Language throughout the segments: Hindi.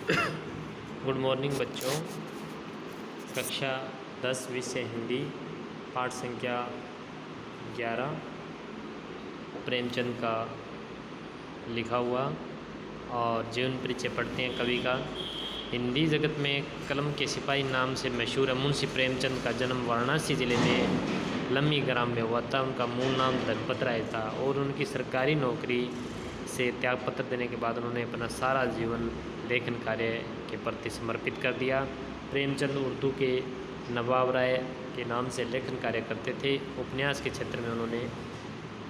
गुड मॉर्निंग बच्चों। कक्षा 10 विषय हिंदी, पाठ संख्या 11 प्रेमचंद का लिखा हुआ और जीवन परिचय पढ़ते हैं कवि का। हिंदी जगत में कलम के सिपाही नाम से मशहूर है मुंशी प्रेमचंद का जन्म वाराणसी जिले में लम्मी ग्राम में हुआ था। उनका मूल नाम धनपत राय था और उनकी सरकारी नौकरी से त्यागपत्र देने के बाद उन्होंने अपना सारा जीवन लेखन कार्य के प्रति समर्पित कर दिया। प्रेमचंद उर्दू के नवाब राय के नाम से लेखन कार्य करते थे। उपन्यास के क्षेत्र में उन्होंने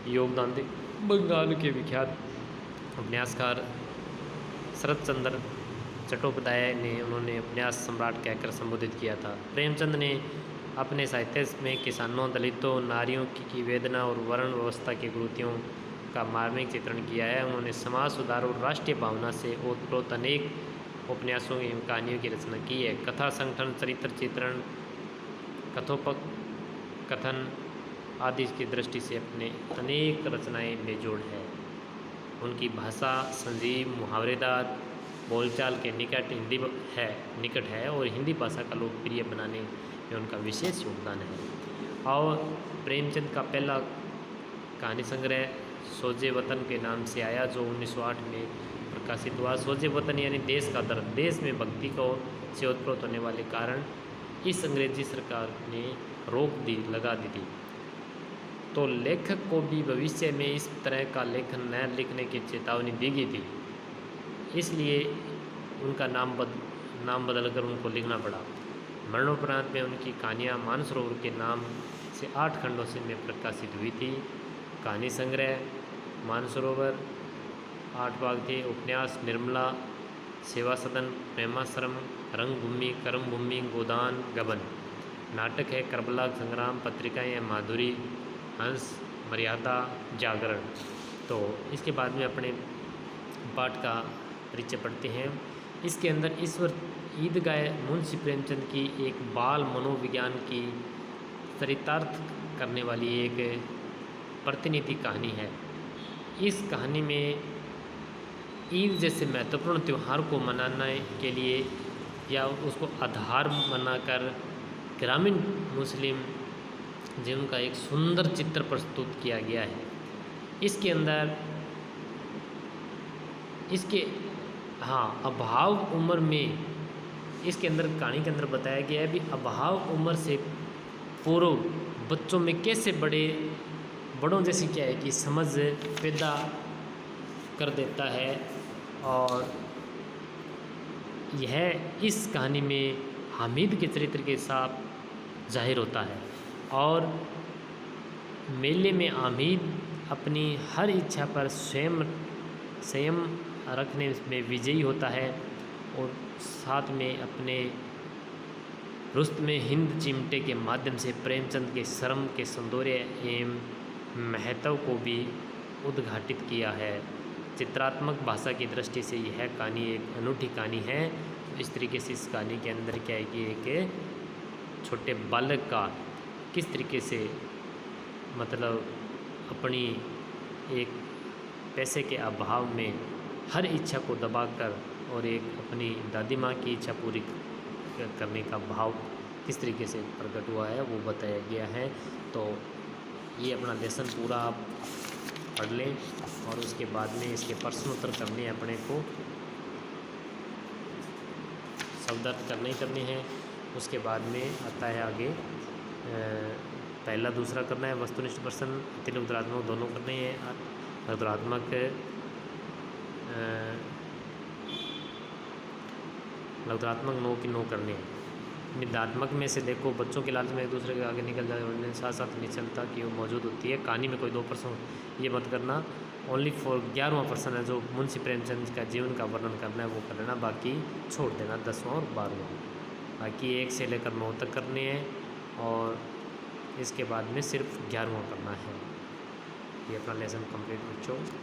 योगदान दिया। बंगाल के विख्यात उपन्यासकार शरत चंद्र चट्टोपाध्याय ने उन्होंने उपन्यास सम्राट कहकर संबोधित किया था। प्रेमचंद ने अपने साहित्य में किसानों, दलितों, नारियों की वेदना और वर्ण व्यवस्था की कुरीतियों का मार्मिक चित्रण किया है। उन्होंने समाज सुधार और राष्ट्रीय भावना से ओतप्रोत अनेक उपन्यासों एवं कहानियों की रचना की है। कथा संगठन, चरित्र चित्रण, कथोपक कथन आदि की दृष्टि से अपने अनेक रचनाएं बेजोड़ है। उनकी भाषा संजीव, मुहावरेदार, बोलचाल के निकट है और हिंदी भाषा का लोकप्रिय बनाने में उनका विशेष योगदान है। और प्रेमचंद का पहला कहानी संग्रह सोजे वतन के नाम से आया, जो 1908 में प्रकाशित हुआ। सोजे वतन यानी देश का दर्द। देश में भक्ति को से उत्प्रोत होने वाले कारण इस अंग्रेजी सरकार ने लगा दी थी। तो लेखक को भी भविष्य में इस तरह का लेखन न लिखने की चेतावनी दी गई थी, इसलिए उनका नाम बदलकर उनको लिखना पड़ा। मरणोपरांत में उनकी कहानियाँ मानसरोवर के नाम से 8 खंडों से में प्रकाशित हुई थी। कहानी संग्रह मानसरोवर 8 भाग थे। उपन्यास निर्मला, सेवा सदन, प्रेमाश्रम, रंगभूमि, कर्मभूमि, गोदान, गबन। नाटक है करबला संग्राम। पत्रिकाएं हैं माधुरी, हंस, मर्यादा, जागरण। तो इसके बाद में अपने पाठ का परिचय पढ़ते हैं। इसके अंदर ईश्वर ईदगाह मुंशी प्रेमचंद की एक बाल मनोविज्ञान की चरितार्थ करने वाली एक प्रतिनिधि कहानी है। इस कहानी में ईद जैसे महत्वपूर्ण त्यौहार को मनाने के लिए या उसको आधार बनाकर ग्रामीण मुस्लिम जीवन का एक सुंदर चित्र प्रस्तुत किया गया है। इसके अंदर अभाव उम्र में इसके अंदर कहानी के अंदर बताया गया है भी अभाव उम्र से पूर्व बच्चों में कैसे बड़ों जैसी क्या है कि समझ पैदा कर देता है। और यह इस कहानी में हामिद के चरित्र के साथ जाहिर होता है। और मेले में हामिद अपनी हर इच्छा पर संयम रखने में विजयी होता है और साथ में अपने रुस्तम हिंद चिमटे के माध्यम से प्रेमचंद के शर्म के सौंदर्य एवं महत्व को भी उद्घाटित किया है। चित्रात्मक भाषा की दृष्टि से यह कहानी एक अनूठी कहानी है। इस तरीके से इस कहानी के अंदर क्या है कि एक छोटे बालक का किस तरीके से मतलब अपनी एक पैसे के अभाव में हर इच्छा को दबाकर और एक अपनी दादी माँ की इच्छा पूरी करने का भाव किस तरीके से प्रकट हुआ है वो बताया गया है। तो ये अपना लेसन पूरा आप पढ़ लें और उसके बाद में इसके प्रश्नोत्तर करने अपने को शब्दार्थ करने हैं। उसके बाद में आता है आगे पहला दूसरा करना है वस्तुनिष्ठ प्रश्न, अतिरिक्त उत्तरात्मक दोनों करने हैं। उत्तरात्मक लघुत्तरात्मक 9 की 9 करने हैं। निदात्मक में से देखो बच्चों के लालच में एक दूसरे के आगे निकल जाए और साथ साथ निश्चलता की वो मौजूद होती है। कहानी में कोई 2 प्रश्न ये मत करना। ओनली फॉर 11वां प्रश्न है जो मुंशी प्रेमचंद का जीवन का वर्णन करना है वो कर लेना, बाकी छोड़ देना 10वां और 12वां। बाकी 1 से लेकर 9 तक करने हैं और इसके बाद में सिर्फ 11वां करना है। ये अपना लेसन कंप्लीट बच्चों।